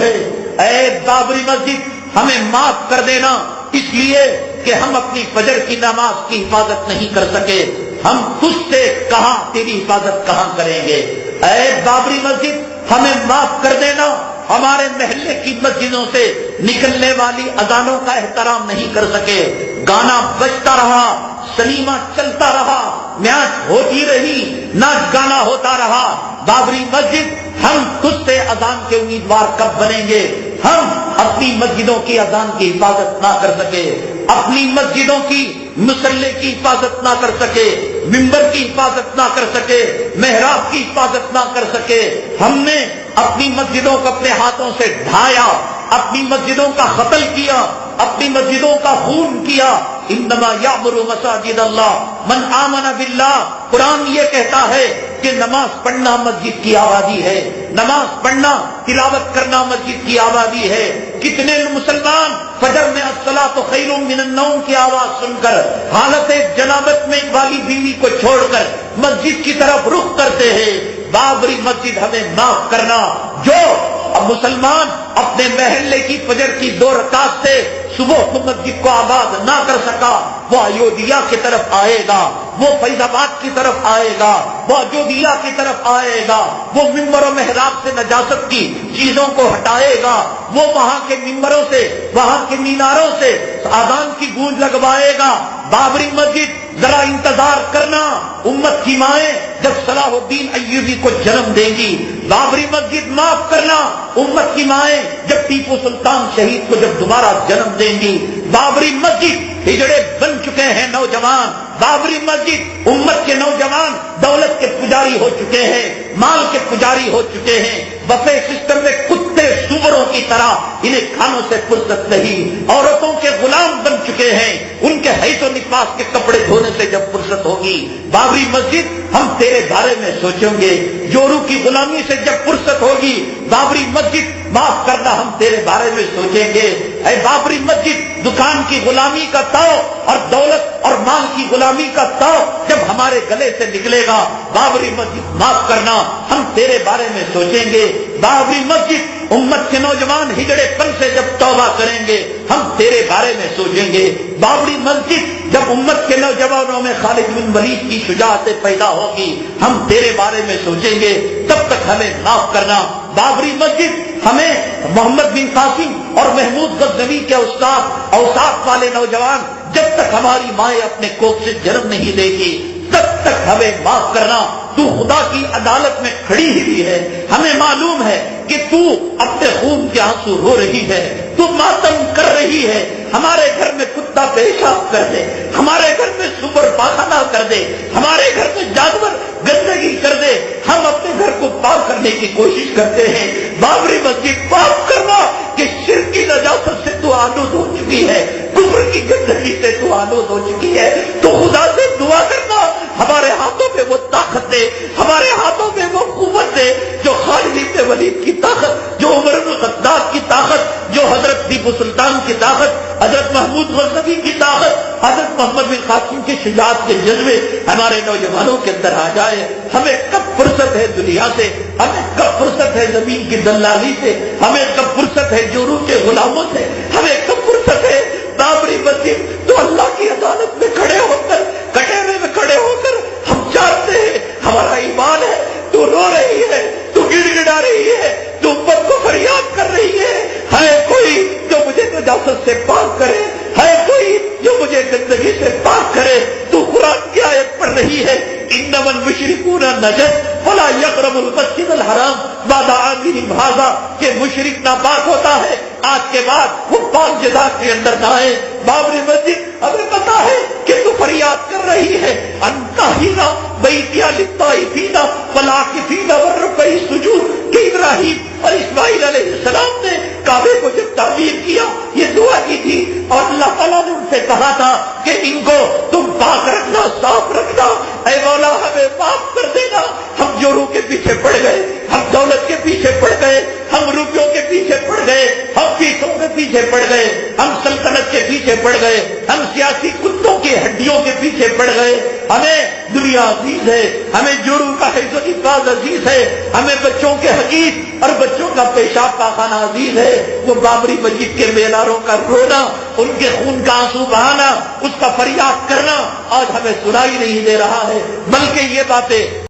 ہے، اے بابری مسجد ہمیں معاف کر دینا، اس لیے کہ ہم اپنی فجر کی نماز کی حفاظت نہیں کر سکے، ہم تجھ سے کہاں تیری حفاظت کہاں کریں گے، اے بابری مسجد ہمیں معاف کر دینا، ہمارے محلے کی مسجدوں سے نکلنے والی اذانوں کا احترام نہیں کر سکے، گانا بجتا رہا، سنیما چلتا رہا، میچ ہوتی رہی، ناچ گانا ہوتا رہا، بابری مسجد ہم تجھ سے اذان کے امیدوار کب بنیں گے؟ ہم اپنی مسجدوں کی اذان کی حفاظت نہ کر سکے، اپنی مسجدوں کی مصلی کی حفاظت نہ کر سکے، ممبر کی حفاظت نہ کر سکے، محراب کی حفاظت نہ کر سکے، ہم نے اپنی مسجدوں کو اپنے ہاتھوں سے ڈھایا، اپنی مسجدوں کا قتل کیا، اپنی مسجدوں کا خون کیا۔ انما یعمر مساجد اللہ من آمن باللہ، قرآن یہ کہتا ہے کہ نماز پڑھنا مسجد کی آبادی ہے، نماز پڑھنا تلاوت کرنا مسجد کی آبادی ہے۔ کتنے مسلمان فجر میں الصلاۃ خیر من النوم کی آواز سن کر حالت جنابت میں والی بیوی کو چھوڑ کر مسجد کی طرف رخ کرتے ہیں۔ بابری مسجد ہمیں معاف کرنا، جو مسلمان اپنے محلے کی فجر کی 2 رکعت سے صبح کو مسجد کو آباد نہ کر سکا، وہ ایودھیا کی طرف آئے گا، وہ فیض آباد کی طرف آئے گا، وہ ایودھیا کی طرف آئے گا، وہ ممبر و محراب سے نجاست کی چیزوں کو ہٹائے گا، وہ وہاں کے ممبروں سے، وہاں کے میناروں سے اذان کی گونج لگوائے گا۔ بابری مسجد ذرا انتظار کرنا، امت کی مائیں جب صلاح الدین ایوبی کو جنم دیں گی، بابری مسجد معاف کرنا، امت کی مائیں جب ٹیپو سلطان شہید کو جب دوبارہ جنم دیں گی، بابری مسجد ہجڑے بن چکے ہیں نوجوان، بابری مسجد امت کے نوجوان دولت کے پجاری ہو چکے ہیں، مال کے پجاری ہو چکے ہیں، بفے سسٹم میں کتے سوروں کی طرح انہیں کھانوں سے فرصت نہیں، عورتوں کے غلام بن چکے ہیں، ان کے حیث و نفاس کے کپڑے دھونے سے جب فرصت ہوگی، بابری مسجد ہم تیرے بارے میں سوچیں گے، جورو کی غلامی سے جب فرصت ہوگی، بابری مسجد معاف کرنا ہم تیرے بارے میں سوچیں گے۔ اے بابری مسجد دکان کی غلامی کا تاؤ اور دولت اور مال کی غلامی کا تاؤ جب ہمارے گلے سے نکلے گا، بابری مسجد معاف کرنا ہم تیرے بارے میں سوچیں گے۔ بابری مسجد امت کے نوجوان ہجڑے پن سے جب توبہ کریں گے، ہم تیرے بارے میں سوچیں گے۔ بابری مسجد جب امت کے نوجوانوں میں خالد بن ولید کی شجاعتیں پیدا ہوگی، ہم تیرے بارے میں سوچیں گے، تب تک ہمیں معاف کرنا۔ بابری مسجد ہمیں محمد بن قاسم اور محمود غزنوی کے استاد اوصاف والے نوجوان جب تک ہماری مائیں اپنے کوکھ سے جنم نہیں دے گی، تب تک ہمیں معاف کرنا۔ تو خدا کی عدالت میں کھڑی ہوئی ہے، ہمیں معلوم ہے کہ تو اپنے خون کے آنسو رو رہی ہے، تو ماتم کر رہی ہے۔ ہمارے گھر میں کتا پیشاب کر دے، ہمارے گھر میں سپر پاخانہ کر دے، ہمارے گھر میں جانور گندگی کر دے، ہم اپنے گھر کو پاک کرنے کی کوشش کرتے ہیں۔ بابری مسجد پاک کرنا کہ شرک کی نجاست سے تو آلود ہو چکی ہے، کفر کی گندگی سے تو آلود ہو چکی ہے، تو خدا سے دعا کرنا ہمارے ہاتھوں میں وہ طاقت دے، ہمارے ہاتھوں میں وہ قوت دے جو خالد بن ولید کی طاقت، جو عمر بن الخطاب کی طاقت، جو حضرت ٹیپو سلطان کی طاقت، حضرت محمود غزنوی کی طاقت، حضرت محمد بن قاسم کی شجاعت کے جذبے ہمارے نوجوانوں کے اندر آ جائے۔ ہمیں کب فرصت ہے دنیا سے، ہمیں کب فرصت ہے زمین کی دلالی سے، ہمیں کب فرصت ہے جورو کے غلاموں سے، ہمیں کب فرصت ہے بابری مسجد تو اللہ کی عدالت میں کھڑے ہو کر، کٹہرے میں کھڑے ہو کر ہم جانتے ہیں ہمارا ایمان ہے، تو رو رہی ہے، تو گڑ گڑا رہی ہے، تو امت کو فریاد کر رہی ہے کوئی جو مجھے نجاست سے پاک کرے، ہے کوئی جو مجھے گندگی سے پاک کرے۔ تو قرآن کی آیت پڑھ رہی ہے، انما المشرکون نجس فلا یقربوا المسجد الحرام بعد عامهم هذا، کہ مشرک ناپاک ہوتا ہے، آج کے بعد وہ پاک جگہ کے اندر نہ آئے۔ بابری مسجد ہمیں پتا ہے کہ تو فریاد کر رہی ہے، انتہینا بیتیا للطائفین والعاکفین والرکع السجود، کہ ابراہیم اور اسماعیل علیہ السلام نے کعبے کو جب تعمیر کیا یہ دعا کی تھی، اور اللہ تعالیٰ نے ان سے کہا تھا کہ ان کو تم پاک رکھنا، صاف رکھنا، اے مولا ہمیں معاف کر دینا۔ ہم جورو کے پیچھے پڑ گئے، ہم دولت کے پیچھے پڑ گئے، ہم روپیوں کے پیچھے پڑ گئے، ہم پیسوں کے پیچھے پیچھے پڑ گئے، ہم سلطنت کے پیچھے پڑ گئے، ہم سیاسی کتوں کی ہڈیوں کے پیچھے پڑ گئے. ہمیں دنیا عزیز ہے، ہمیں جوڑوں کا حفظ و حفاظ عزیز ہے، ہمیں بچوں کے حقیق اور بچوں کا پیشاب کا خانہ عزیز ہے. وہ بابری مسجد کے میناروں کا رونا، ان کے خون کا آنسو بہانا، اس کا فریاد کرنا آج ہمیں سنائی نہیں دے رہا ہے، بلکہ یہ باتیں